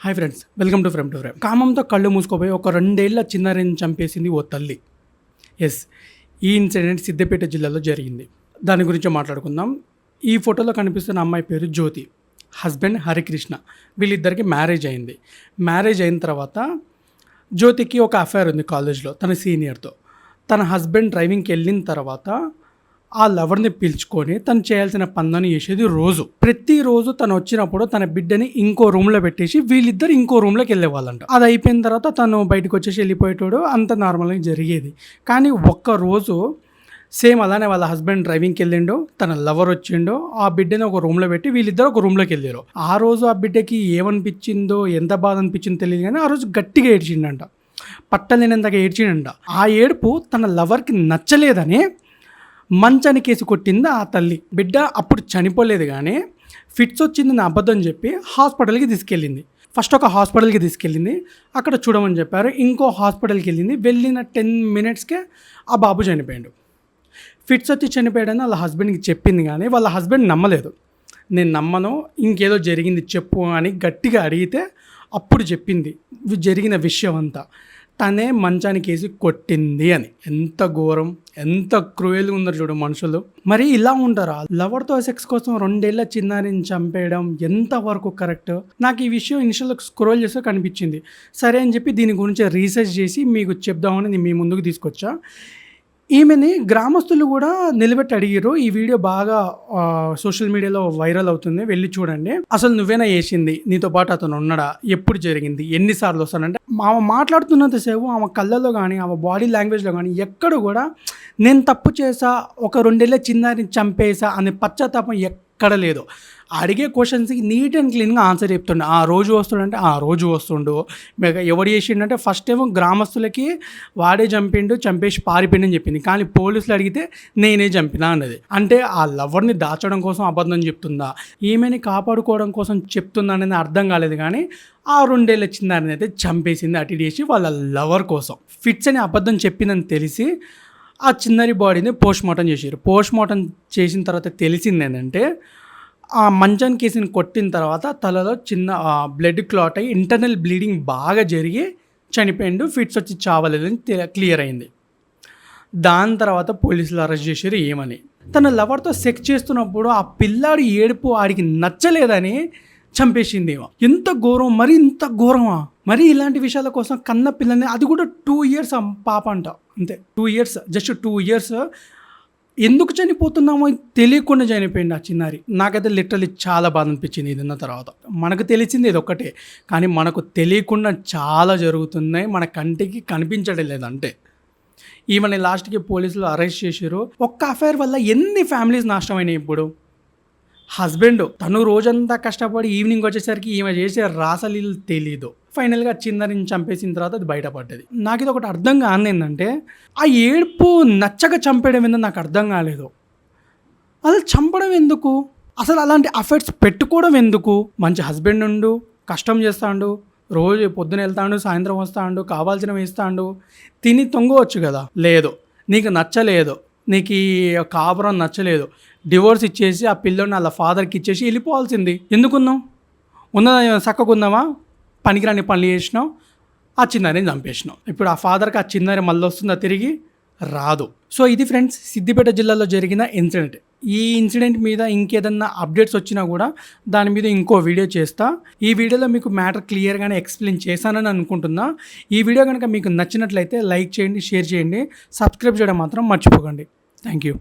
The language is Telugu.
Hi friends, welcome to frame to frame. కామంతో కళ్ళు మూసుకోపోయి ఒక 2 ఏళ్ల చిన్నారిని చంపేసింది ఓ తల్లి. ఎస్, ఈ ఇన్సిడెంట్ సిద్దిపేట జిల్లాలో జరిగింది. దాని గురించి మాట్లాడుకుందాం. ఈ ఫోటోలో కనిపిస్తున్న అమ్మాయి పేరు జ్యోతి, హస్బెండ్ హరికృష్ణ. వీళ్ళిద్దరికి మ్యారేజ్ అయింది. మ్యారేజ్ అయిన తర్వాత జ్యోతికి ఒక అఫైర్ ఉంది కాలేజ్లో తన సీనియర్తో. తన హస్బెండ్ డ్రైవింగ్కి వెళ్ళిన తర్వాత ఆ లవర్ని పిలుచుకొని తను చేయాల్సిన పనులను చేసేది. ప్రతిరోజు తను వచ్చినప్పుడు తన బిడ్డని ఇంకో రూమ్లో పెట్టేసి వీళ్ళిద్దరు ఇంకో రూమ్లోకి వెళ్ళేవాళ్ళంట. అది అయిపోయిన తర్వాత తను బయటకు వచ్చేసి వెళ్ళిపోయేటోడు. అంత నార్మల్గా జరిగేది. కానీ ఒక్కరోజు సేమ్ అలానే వాళ్ళ హస్బెండ్ డ్రైవింగ్కి వెళ్ళిండో, తన లవర్ వచ్చిండో, ఆ బిడ్డని ఒక రూమ్లో పెట్టి వీళ్ళిద్దరు ఒక రూమ్లోకి వెళ్ళారు. ఆ రోజు ఆ బిడ్డకి ఏమనిపించిందో, ఎంత బాధ అనిపించిందో తెలియదు, కానీ ఆ రోజు గట్టిగా ఏడ్చిండంట. పట్టలేనంతగా ఏడ్చిండంట. ఆ ఏడుపు తన లవర్కి నచ్చలేదని మంచానికి కేసి కొట్టింది ఆ తల్లి. బిడ్డ అప్పుడు చనిపోలేదు, కానీ ఫిట్స్ వచ్చిందని అబద్ధం చెప్పి హాస్పిటల్కి తీసుకెళ్ళింది. ఫస్ట్ ఒక హాస్పిటల్కి తీసుకెళ్ళింది, అక్కడ చూడమని చెప్పారు. ఇంకో హాస్పిటల్కి వెళ్ళిన 10 minutesకే ఆ బాబు చనిపోయాడు. ఫిట్స్ వచ్చి చనిపోయాడని వాళ్ళ హస్బెండ్కి చెప్పింది, కానీ వాళ్ళ హస్బెండ్ నమ్మలేదు. నేను నమ్మను, ఇంకేదో జరిగింది చెప్పు అని గట్టిగా అడిగితే అప్పుడు చెప్పింది జరిగిన విషయం అంతా. తనే మంచానికి వేసి కొట్టింది అని. ఎంత ఘోరం, ఎంత క్రూయల్గా ఉందో చూడు మనుషులు. మరి ఇలా ఉంటారా? లవర్తో సెక్స్ కోసం 2 ఏళ్ల చిన్నారిని చంపేయడం ఎంతవరకు కరెక్ట్? నాకు ఈ విషయం ఇనిషియల్ స్క్రోల్ చేస్తే కనిపించింది. సరే అని చెప్పి దీని గురించి రీసెర్చ్ చేసి మీకు చెప్దామని నేను మీ ముందుకు తీసుకొచ్చా. ఈమెని గ్రామస్తులు కూడా నిలబెట్టి అడిగారు. ఈ వీడియో బాగా సోషల్ మీడియాలో వైరల్ అవుతుంది, వెళ్ళి చూడండి. అసలు నువ్వేనా చేసింది? నీతో పాటు అతను ఉన్నాడా? ఎప్పుడు జరిగింది? ఎన్నిసార్లు వస్తానంటే ఆమె మాట్లాడుతున్నంతసేపు ఆమె కళ్ళలో కానీ ఆమె బాడీ లాంగ్వేజ్లో కానీ ఎక్కడ కూడా నేను తప్పు చేసా, ఒక 2 ఏళ్ల చిన్నారిని చంపేసా అనే పశ్చాత్తాపం ఎక్కడ లేదు. అడిగే క్వశ్చన్స్కి నీట్ అండ్ క్లీన్గా ఆన్సర్ చెప్తుండే. ఆ రోజు వస్తుండంటే ఆ రోజు వస్తుండు. ఎవడు చేసిండంటే ఫస్ట్ ఏమో గ్రామస్తులకి వాడే చంపేసి పారిపోయిండని చెప్పింది. కానీ పోలీసులు అడిగితే నేనే చంపినా అన్నది. అంటే ఆ లవర్ని దాచడం కోసం అబద్ధం చెప్తుందా, ఈమెని కాపాడుకోవడం కోసం చెప్తుందా అనేది అర్థం కాలేదు. కానీ ఆ 2 ఏళ్ల చిన్నారిని అయితే చంపేసింది అటు చేసి వాళ్ళ లవర్ కోసం. ఫిట్స్ అని అబద్ధం చెప్పిందని తెలిసి ఆ చిన్నారి బాడీని పోస్ట్మార్టం చేశారు. పోస్ట్మార్టం చేసిన తర్వాత తెలిసింది ఏంటంటే ఆ మంచానికి కేసుని కొట్టిన తర్వాత తలలో చిన్న బ్లడ్ క్లాట్ అయ్యి ఇంటర్నల్ బ్లీడింగ్ బాగా జరిగి చనిపోయిండు. ఫిట్స్ వచ్చి చావలేదని క్లియర్ అయింది. దాని తర్వాత పోలీసులు అరెస్ట్ చేశారు. ఏమని తన లవర్తో సెక్స్ చేస్తున్నప్పుడు ఆ పిల్లాడి ఏడుపు ఆడికి నచ్చలేదని చంపేసింది. ఎంత ఘోరం, మరి ఇంత ఘోరమా? మరి ఇలాంటి విషయాల కోసం కన్న పిల్లని, అది కూడా 2 years పాప అంట, అంతే 2 years, జస్ట్ 2 years. ఎందుకు చనిపోతున్నామో తెలియకుండా చనిపోయింది ఆ చిన్నారి. నాకైతే లిటరల్లీ చాలా బాధ అనిపించింది ఇది విన్న తర్వాత. మనకు తెలిసింది ఇది ఒక్కటే, కానీ మనకు తెలియకుండా చాలా జరుగుతున్నాయి, మన కంటికి కనిపించడం లేదంటే. ఈమెని లాస్ట్కి పోలీసులు అరెస్ట్ చేశారు. ఒక్క అఫైర్ వల్ల ఎన్ని ఫ్యామిలీస్ నాశనమైనాయి. ఇప్పుడు హస్బెండ్ తను రోజంతా కష్టపడి ఈవినింగ్ వచ్చేసరికి ఈమె చేసే రాసలీలు తెలీదు. ఫైనల్గా చిన్నారిని చంపేసిన తర్వాత అది బయటపడ్డది. నాకు ఇది ఒకటి అర్థం కాని ఏంటంటే ఆ ఏడుపు నచ్చక చంపేయడం ఏందో నాకు అర్థం కాలేదు. అసలు చంపడం ఎందుకు? అసలు అలాంటి అఫైర్స్ పెట్టుకోవడం ఎందుకు? మంచి హస్బెండ్ ఉండు, కష్టం చేస్తాడు, రోజు పొద్దున వెళ్తాడు, సాయంత్రం వస్తాడు, కావాల్సినవి ఇస్తాడు, తిని తొంగవచ్చు కదా. లేదు, నీకు నచ్చలేదు, నీకు ఈ కాపురం నచ్చలేదు, డివోర్స్ ఇచ్చేసి ఆ పిల్లని వాళ్ళ ఫాదర్కి ఇచ్చేసి వెళ్ళిపోవాల్సింది. ఎందుకున్నావు? ఉన్నదా చక్కకుందామా? పనికిరాని పనులు చేసినావు, ఆ చిన్నారిని చంపేసినావు. ఇప్పుడు ఆ ఫాదర్కి ఆ చిన్నారి మళ్ళీ వస్తుందా? తిరిగి రాదు. సో ఇది ఫ్రెండ్స్ సిద్దిపేట జిల్లాలో జరిగిన ఇన్సిడెంట్. ఈ ఇన్సిడెంట్ మీద ఇంకేదన్నా అప్డేట్స్ వచ్చినా కూడా దాని మీద ఇంకో వీడియో చేస్తా. ఈ వీడియోలో మీకు మ్యాటర్ క్లియర్గానే ఎక్స్ప్లెయిన్ చేశానని అనుకుంటున్నా. ఈ వీడియో కనుక మీకు నచ్చినట్లయితే లైక్ చేయండి, షేర్ చేయండి, సబ్స్క్రైబ్ చేయడం మాత్రం మర్చిపోకండి. Thank you.